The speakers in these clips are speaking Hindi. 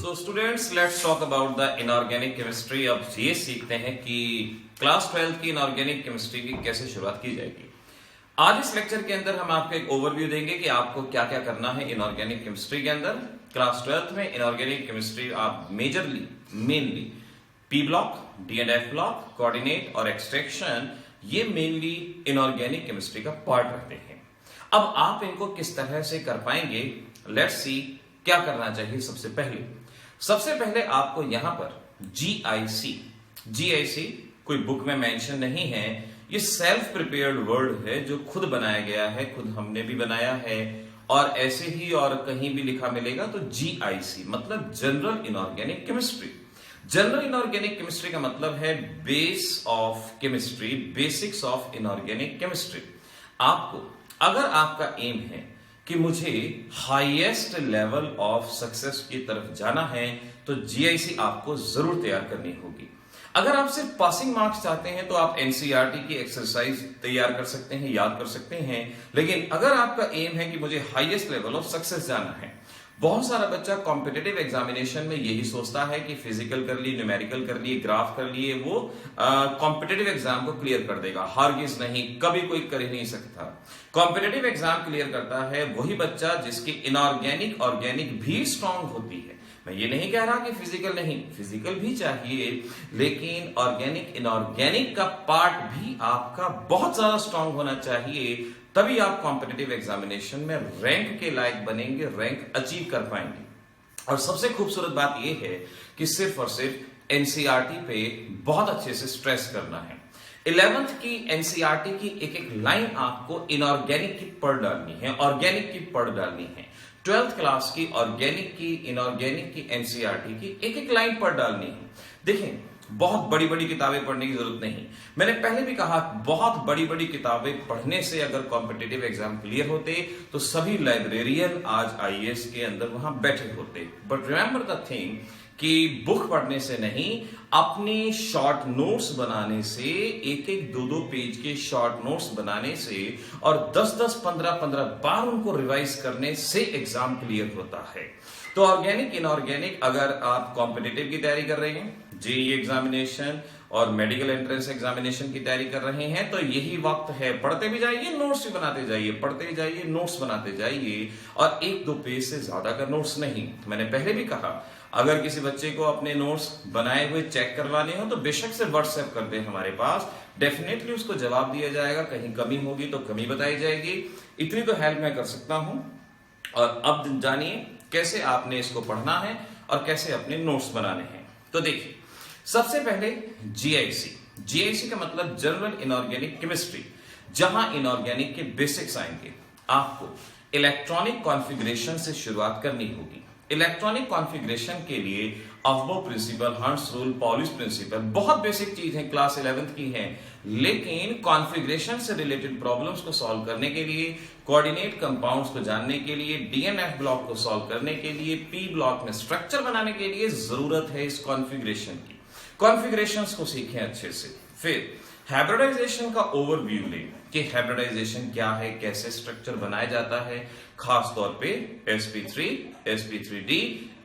So students, let's talk about the inorganic chemistry. अब ये सीखते हैं कि क्लास 12 की इनऑर्गेनिक केमिस्ट्री की कैसे शुरुआत की जाएगी। आज इस लेक्चर के अंदर हम आपको एक ओवरव्यू देंगे कि आपको क्या क्या करना है इनऑर्गेनिक केमिस्ट्री के अंदर। क्लास 12 में इनऑर्गेनिक केमिस्ट्री आप mainly P block, D and F block, coordinate और एक्सट्रैक्शन, ये मेनली इनऑर्गेनिक केमिस्ट्री का पार्ट रहते हैं। अब आप इनको किस तरह से कर पाएंगे, लेट्स सी। क्या करना चाहिए? सबसे पहले आपको यहां पर जीआईसी कोई बुक में मेंशन नहीं है, ये सेल्फ प्रिपेयर्ड वर्ड है जो खुद बनाया गया है, खुद हमने भी बनाया है और ऐसे ही और कहीं भी लिखा मिलेगा तो जीआईसी मतलब general inorganic chemistry. General inorganic chemistry का मतलब है base of chemistry, basics of inorganic chemistry. आपको अगर आपका एम है कि मुझे हाईएस्ट लेवल ऑफ सक्सेस की तरफ जाना है तो जीआईसी आपको जरूर तैयार करनी होगी। अगर आप सिर्फ पासिंग मार्क्स चाहते हैं तो आप एनसीईआरटी की एक्सरसाइज तैयार कर सकते हैं, याद कर सकते हैं। लेकिन अगर आपका एम है कि मुझे हाईएस्ट लेवल ऑफ सक्सेस जाना है, बहुत सारा बच्चा कॉम्पिटिटिव एग्जामिनेशन में यही सोचता है कि फिजिकल कर लिए, न्यूमेरिकल कर लिए, ग्राफ कर लिए, वो कॉम्पिटिटिव एग्जाम को क्लियर कर देगा। हारगिज नहीं, कभी कोई कर ही नहीं सकता। कॉम्पिटिटिव एग्जाम क्लियर करता है वही बच्चा जिसकी इनऑर्गेनिक ऑर्गेनिक भी स्ट्रांग होती है। मैं ये नहीं कह रहा कि फिजिकल नहीं, फिजिकल भी चाहिए, लेकिन ऑर्गेनिक इनऑर्गेनिक का पार्ट भी आपका बहुत ज्यादा स्ट्रांग होना चाहिए, तभी आप कॉम्पिटिटिव एग्जामिनेशन में रैंक के लायक बनेंगे, रैंक अचीव कर पाएंगे। और सबसे खूबसूरत बात यह है कि सिर्फ और सिर्फ एनसीईआरटी पे बहुत अच्छे से स्ट्रेस करना है। 11th की एनसीईआरटी की एक एक लाइन आपको इनऑर्गेनिक की पढ़ डालनी है, ऑर्गेनिक की पढ़ डालनी है। 12th क्लास की ऑर्गेनिक की, इनऑर्गेनिक की, एनसीईआरटी की एक एक लाइन पढ़ डालनी है। देखें, बहुत बड़ी बड़ी किताबें पढ़ने की जरूरत नहीं। मैंने पहले भी कहा, बहुत बड़ी बड़ी किताबें पढ़ने से अगर कॉम्पिटिटिव एग्जाम क्लियर होते तो सभी लाइब्रेरियन आज आईएएस के अंदर वहां बैठे होते। बट रिमेंबर द थिंग कि बुक पढ़ने से नहीं, अपनी शॉर्ट नोट्स बनाने से, एक एक दो दो पेज के शॉर्ट नोट्स बनाने से और 10-10, 15-15 बार उनको रिवाइज करने से एग्जाम क्लियर होता है। तो ऑर्गेनिक इनऑर्गेनिक अगर आप कॉम्पिटिटिव की तैयारी कर रहे हैं, जेईई एग्जामिनेशन और मेडिकल एंट्रेंस एग्जामिनेशन की तैयारी कर रहे हैं, तो यही वक्त है। पढ़ते भी जाइए, नोट्स भी बनाते जाइए, पढ़ते भी जाइए, नोट्स बनाते जाइए, और एक दो पेज से ज्यादा का नोट्स नहीं। मैंने पहले भी कहा, अगर किसी बच्चे को अपने नोट्स बनाए हुए चेक करवाने हो तो बेशक से व्हाट्सएप कर दे हमारे पास, डेफिनेटली उसको जवाब दिया जाएगा। कहीं कमी होगी तो कमी बताई जाएगी। इतनी तो हेल्प मैं कर सकता हूं। और अब जानिए कैसे आपने इसको पढ़ना है और कैसे अपने नोट्स बनाने हैं। तो देखिए, सबसे पहले जीआईसी का मतलब जनरल इनऑर्गेनिक केमिस्ट्री, जहां इनऑर्गेनिक के बेसिक्स आएंगे। आपको इलेक्ट्रॉनिक कॉन्फ़िगरेशन से शुरुआत करनी होगी। इलेक्ट्रॉनिक कॉन्फ़िगरेशन के लिए aufbau principle, hund's rule, Pauli's principle बहुत बेसिक चीज है, क्लास 11th की है। लेकिन कॉन्फ़िगरेशन से रिलेटेड प्रॉब्लम्स को सॉल्व करने के लिए, कोऑर्डिनेट कंपाउंड्स को जानने के लिए, डीएनएफ ब्लॉक को सॉल्व करने के लिए, पी ब्लॉक में स्ट्रक्चर बनाने के लिए जरूरत है इस कॉन्फ़िगरेशन की। कॉन्फ़िगरेशंस को सीखें अच्छे से। फिर हाइब्रिडाइजेशन का ओवरव्यू लें कि हाइब्रिडाइजेशन क्या है, कैसे स्ट्रक्चर बनाया जाता है। खास तौर पे sp3, sp3d,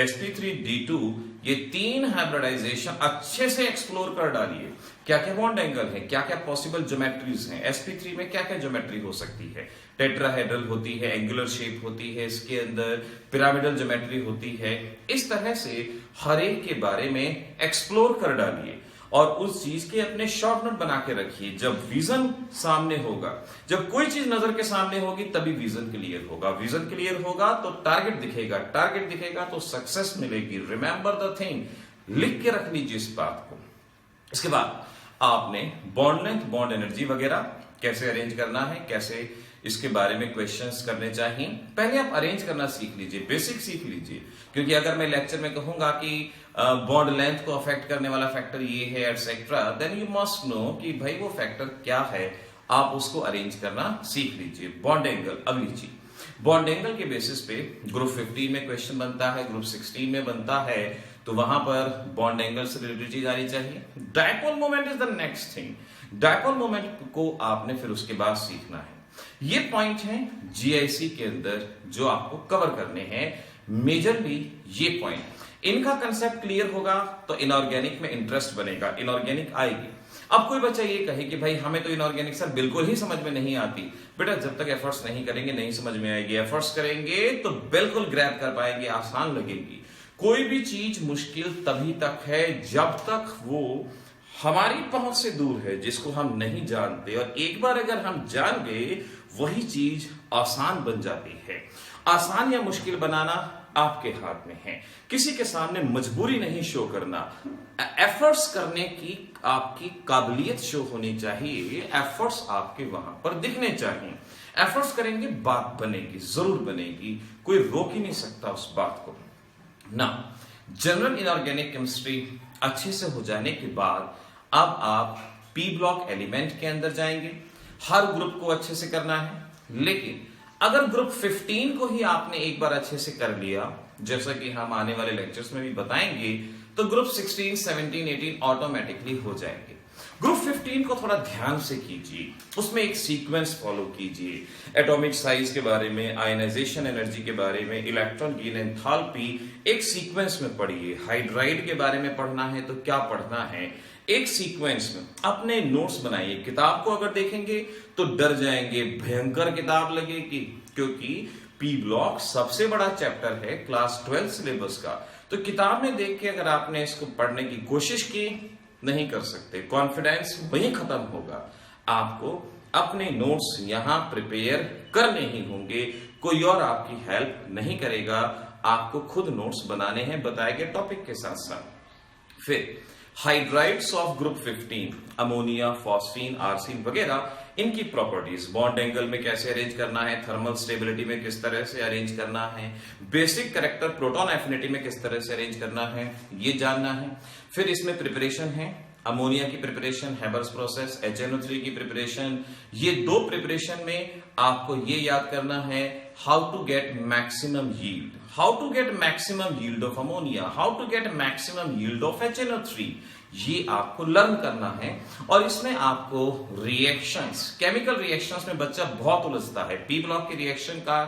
sp3d2, ये तीन हाइब्रिडाइजेशन अच्छे से एक्सप्लोर कर डालिए। क्या क्या बॉन्ड एंगल है, क्या क्या पॉसिबल ज्योमेट्रीज हैं, sp3 में क्या क्या ज्योमेट्री हो सकती है। टेट्राहेड्रल होती है, एंगुलर शेप होती है, इसके अंदर पिरामिडल ज्योमेट्री होती है। इस तरह से हर एक के बारे में एक्सप्लोर कर डालिए और उस चीज के अपने शॉर्ट नोट बना के रखिए। जब विजन सामने होगा, जब कोई चीज नजर के सामने होगी, तभी विजन क्लियर होगा। विजन क्लियर होगा तो टारगेट दिखेगा, टारगेट दिखेगा तो सक्सेस मिलेगी। रिमेंबर द थिंग, लिख के रख लीजिए इस बात को। इसके बाद आपने बॉन्ड लेंथ, बॉन्ड एनर्जी वगैरह कैसे अरेंज करना है, कैसे इसके बारे में क्वेश्चंस करने चाहिए, पहले आप अरेंज करना सीख लीजिए, बेसिक सीख लीजिए। क्योंकि अगर मैं लेक्चर में कहूंगा कि बॉन्ड लेंथ को अफेक्ट करने वाला फैक्टर ये है etcetera, then you must know कि भाई वो फैक्टर क्या है, आप उसको अरेंज करना सीख लीजिए। बॉन्ड एंगल, अगली चीज, बॉन्ड एंगल के बेसिस पे ग्रुप 15 में क्वेश्चन बनता है, ग्रुप 16 में बनता है, तो वहां पर बॉन्ड एंगल से रिलेटेड चीज आनी चाहिए। Dipole moment is the next thing. Dipole moment को आपने फिर उसके बाद सीखना है। ये पॉइंट है जीआईसी के अंदर जो आपको कवर करने हैं, मेजरली ये पॉइंट। इनका कंसेप्ट क्लियर होगा तो इनऑर्गेनिक में इंटरेस्ट बनेगा, इनऑर्गेनिक आएगी। अब कोई बच्चा ये कहे कि भाई हमें तो इनऑर्गेनिक सर बिल्कुल ही समझ में नहीं आती। बेटा जब तक एफर्ट्स नहीं करेंगे नहीं समझ में आएगी, एफर्ट्स करेंगे तो बिल्कुल ग्रैब कर पाएंगे, आसान लगेगी। कोई भी चीज मुश्किल तभी तक है जब तक वो हमारी पहुंच से दूर है, जिसको हम नहीं जानते। और एक बार अगर हम जान गए वही चीज आसान बन जाती है। आसान या मुश्किल बनाना आपके हाथ में है, किसी के सामने मजबूरी नहीं शो करना। एफर्ट्स करने की आपकी काबिलियत शो होनी चाहिए, एफर्ट्स आपके वहां पर दिखने चाहिए। एफर्ट्स करेंगे बात बनेगी, जरूर बनेगी, कोई रोक ही नहीं सकता उस बात को ना। जनरल इनऑर्गेनिक केमिस्ट्री अच्छे से हो जाने के बाद अब आप पी ब्लॉक एलिमेंट के अंदर जाएंगे। हर ग्रुप को अच्छे से करना है, लेकिन अगर ग्रुप 15 को ही आपने एक बार अच्छे से कर लिया, जैसा कि हम आने वाले लेक्चर्स में भी बताएंगे, तो ग्रुप 16, 17, 18 ऑटोमेटिकली हो जाएंगे। ग्रुप 15 को थोड़ा ध्यान से कीजिए, उसमें एक सीक्वेंस फॉलो कीजिए। एटॉमिक साइज के बारे में, आयनाइजेशन एनर्जी के बारे में, इलेक्ट्रॉन गेन एंथैल्पी एक सीक्वेंस में पढ़िए। हाइड्राइड के बारे में पढ़ना है तो क्या पढ़ना है, एक सीक्वेंस में अपने नोट्स बनाइए। किताब को अगर देखेंगे तो डर जाएंगे, भयंकर किताब लगेगी, क्योंकि पी ब्लॉक सबसे बड़ा चैप्टर है क्लास 12 सिलेबस का। तो किताब में देख के अगर आपने इसको पढ़ने की कोशिश की, नहीं कर सकते, कॉन्फिडेंस वहीं खत्म होगा। आपको अपने नोट्स यहां प्रिपेयर करने ही होंगे, कोई और आपकी हेल्प नहीं करेगा। आपको खुद नोट्स बनाने हैं बताए गए टॉपिक के साथ साथ। फिर hydrides of group 15, ammonia, phosphine, arsine वगैरह, इनकी प्रॉपर्टीज, बॉन्ड एंगल में कैसे अरेंज करना है, थर्मल स्टेबिलिटी में किस तरह से अरेंज करना है, बेसिक कैरेक्टर प्रोटॉन एफिनिटी में किस तरह से अरेंज करना है, ये जानना है। फिर इसमें प्रिपरेशन है, अमोनिया की प्रिपरेशन, हैबर्स प्रोसेस, HNO3 की प्रिपरेशन। ये दो प्रिपरेशन में आपको ये याद करना है how to get maximum yield, how to get maximum yield of ammonia, how to get maximum yield of HNO3, ये आपको लर्न करना है। और इसमें आपको रिएक्शंस, केमिकल रिएक्शंस में बच्चा बहुत उलझता है। पी ब्लॉक के रिएक्शन का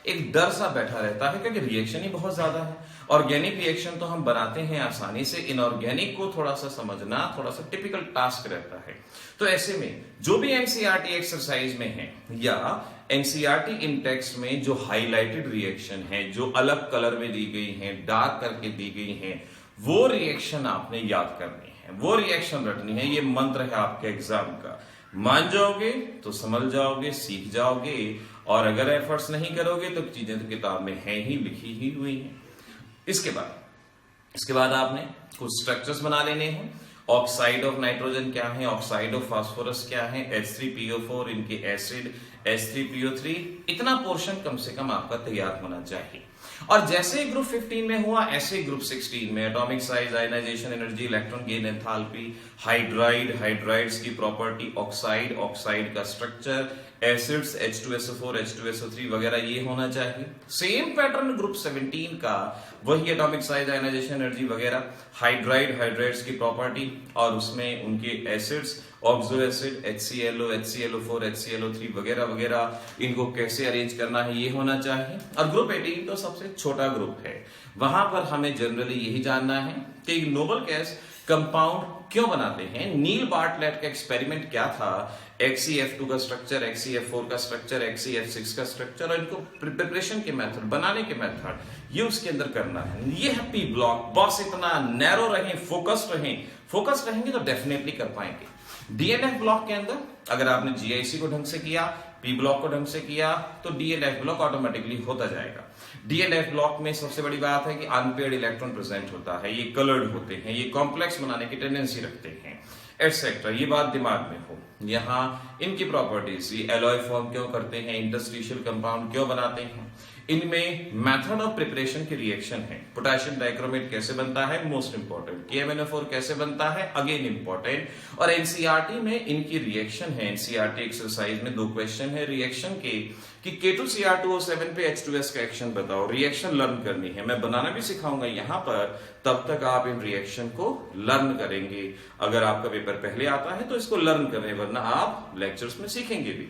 एक डर सा बैठा रहता है, क्योंकि रिएक्शन ही बहुत ज्यादा है। ऑर्गेनिक रिएक्शन तो हम बनाते हैं आसानी से, इनऑर्गेनिक को थोड़ा सा समझना थोड़ा सा टिपिकल टास्क रहता है। तो ऐसे में जो भी एनसीईआरटी एक्सरसाइज में है या एनसीईआरटी इन टेक्स्ट में जो हाईलाइटेड रिएक्शन है, जो अलग कलर में दी गई है, डार्क करके दी गई है, वो रिएक्शन आपने याद करनी है, वो रिएक्शन रटनी है। ये मंत्र है आपके एग्जाम का। मान जाओगे तो समझ जाओगे, सीख जाओगे, और अगर एफर्ट्स नहीं करोगे तो चीजें तो किताब में है ही, लिखी ही हुई हैं। इसके बाद आपने कुछ स्ट्रक्चर्स बना लेने हैं। ऑक्साइड ऑफ नाइट्रोजन क्या है, ऑक्साइड ऑफ फास्फोरस क्या है, H3PO4 इनके एसिड, H3PO3, इतना पोर्शन कम से कम आपका तैयार होना चाहिए। और जैसे ग्रुप 15 में हुआ, ऐसे ग्रुप 16 में atomic size, ionisation energy, electron gain enthalpy, hydride, hydrides की प्रॉपर्टी, ऑक्साइड, ऑक्साइड का स्ट्रक्चर, एसिड्स H2SO4, H2SO3 वगैरह ये होना चाहिए। सेम पैटर्न ग्रुप 17 का, वही एटॉमिक साइज, आयनाइजेशन एनर्जी वगैरह, हाइड्राइड, हाइड्राइड्स की प्रॉपर्टी, और उसमें उनके acids, oxo acid, HClO, HClO4, HClO3 वगैरह वगैरह, इनको कैसे अरेंज करना है ये होना चाहिए। और ग्रुप 18 तो सबसे छोटा ग्रुप है, वहां पर हमें जनरली यही जानना है कि नोबल गैस कंपाउंड क्यों बनाते हैं। नील बार्टलेट का एक्सपेरिमेंट क्या था, XeF2 का स्ट्रक्चर, XeF4 का स्ट्रक्चर, XeF6 का स्ट्रक्चर, और इनको प्रिपरेशन के मेथड, बनाने के मेथड, ये उसके अंदर करना है। ये है पी ब्लॉक। बस इतना नैरो रहें, फोकस्ड रहें, फोकस्ड रहेंगे तो डेफिनेटली कर पाएंगे। DNF ब्लॉक के अंदर अगर आपने GIC को ढंग से किया, पी ब्लॉक को ढंग से किया, तो DNF ब्लॉक ऑटोमेटिकली होता जाएगा। DNF ब्लॉक में सबसे बड़ी बात है कि अनपेयर्ड इलेक्ट्रॉन प्रेजेंट होता है, ये कलर्ड होते हैं, ये कॉम्प्लेक्स बनाने की टेंडेंसी रखते हैं, एटसेट्रा। ये बात दिमाग में हो। यहाँ इनकी प्रॉपर्टीज, ये एलॉय फॉर्म क्यों करते हैं, इंटरस्टिशियल कंपाउंड क्यों बनाते हैं, इनमें मेथड ऑफ प्रिपरेशन की रिएक्शन है। पोटेशियम डाइक्रोमेट कैसे बनता है, मोस्ट इंपॉर्टेंट। KMnO4 कैसे बनता है, अगेन इंपॉर्टेंट। और एनसीईआरटी में इनकी रिएक्शन है। एनसीईआरटी एक्सरसाइज में 2 क्वेश्चन है रिएक्शन के, कि K2Cr2O7 पे H2S का एक्शन बताओ। रिएक्शन लर्न करनी है, मैं बनाना भी सिखाऊंगा यहाँ पर, तब तक आप इन रिएक्शन को लर्न करेंगे। अगर आपका पेपर पहले आता है तो इसको लर्न करें, वरना आप लेक्चर्स में सीखेंगे भी।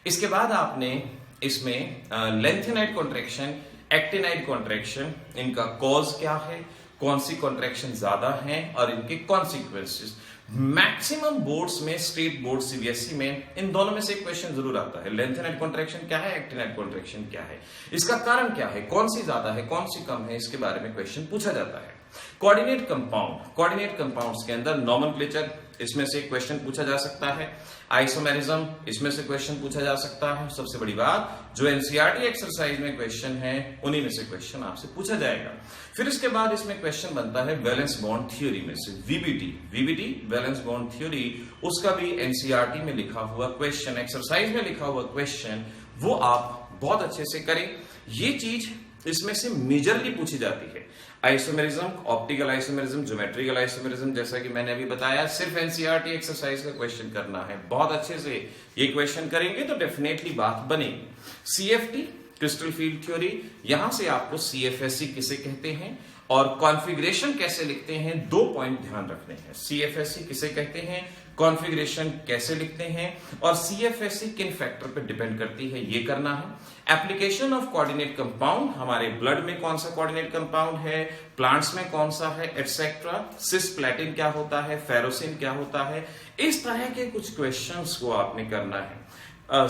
इसके बाद आपने इसमें लेंथेनाइट कॉन्ट्रैक्शन, एक्टिनाइड कॉन्ट्रैक्शन, इनका कॉज क्या है, कौन सी कॉन्ट्रैक्शन ज्यादा है और इनके कॉन्सिक्वेंसेस। मैक्सिमम बोर्ड्स में, स्टेट बोर्ड सीबीएसई में, इन दोनों में से एक क्वेश्चन जरूर आता है, लेंथेनाइड कॉन्ट्रैक्शन क्या है, एक्टिनाइड कॉन्ट्रैक्शन क्या है, इसका कारण क्या है, कौन सी ज्यादा है, कौन सी कम है, इसके बारे में क्वेश्चन पूछा जाता है। कोऑर्डिनेट कंपाउंड, कोऑर्डिनेट कंपाउंड्स के अंदर नॉमेनक्लेचर, इसमें से क्वेश्चन पूछा जा सकता है। आइसोमेरिज्म, इसमें से क्वेश्चन पूछा जा सकता है। सबसे बड़ी बात, जो एनसीईआरटी एक्सरसाइज में क्वेश्चन है उन्हीं में से क्वेश्चन आपसे पूछा जाएगा। फिर इसके बाद इसमें क्वेश्चन बनता है वैलेंस बॉन्ड थ्योरी में से, वीबीटी वैलेंस बॉन्ड थ्योरी, उसका भी एनसीईआरटी में लिखा हुआ क्वेश्चन, एक्सरसाइज में लिखा हुआ क्वेश्चन, वो आप बहुत अच्छे से करें। ये चीज इसमें से मेजरली पूछी जाती है। Isomerism, optical isomerism, geometrical isomerism, जैसा कि मैंने अभी बताया, सिर्फ एनसीईआरटी एक्सरसाइज का क्वेश्चन करना है। बहुत अच्छे से ये क्वेश्चन करेंगे तो डेफिनेटली बात बनेगी। सीएफटी, क्रिस्टल फील्ड थ्योरी, यहां से आपको सीएफएससी किसे कहते हैं और कॉन्फ़िगरेशन कैसे लिखते हैं, 2 पॉइंट ध्यान रखने हैं। सीएफएससी किसे कहते हैं, कॉन्फ़िगरेशन कैसे लिखते हैं और सीएफएससी किन फैक्टर पर डिपेंड करती है, ये करना है। एप्लीकेशन ऑफ कोऑर्डिनेट कंपाउंड, हमारे ब्लड में कौन सा कोऑर्डिनेट कंपाउंड है, प्लांट्स में कौन सा है, एटसेट्रा। सिस्प्लैटिन क्या होता है, फेरोसिन क्या होता है, इस तरह के कुछ क्वेश्चंस को आपने करना है।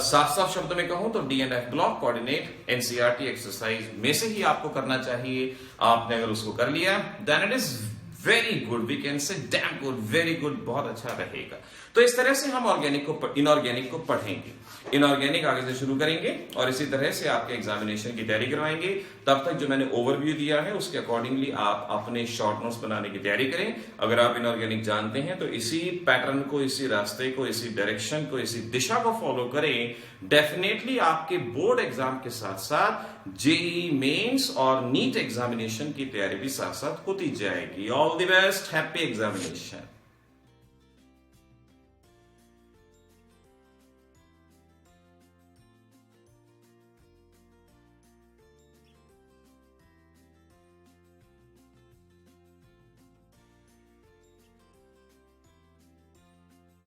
साफ शब्द में कहूं तो DNF block coordinate NCERT exercise में से ही आपको करना चाहिए। आपने अगर उसको कर लिया then it is very good, we can say damn good, very good, बहुत अच्छा रहेगा। तो इस तरह से हम इनऑर्गेनिक को पढ़ेंगे। इनऑर्गेनिक आगे से शुरू करेंगे और इसी तरह से आपके एग्जामिनेशन की तैयारी करवाएंगे। तब तक जो मैंने ओवरव्यू दिया है उसके अकॉर्डिंगली आप अपने शॉर्ट नोट्स बनाने की तैयारी करें। अगर आप इनऑर्गेनिक जानते हैं तो इसी पैटर्न को, इसी रास्ते को, इसी डायरेक्शन को, इसी दिशा को फॉलो करें। डेफिनेटली आपके बोर्ड एग्जाम के साथ साथ जेईई मेंस और नीट एग्जामिनेशन की तैयारी भी साथ साथ होती जाएगी। All the best, happy examination.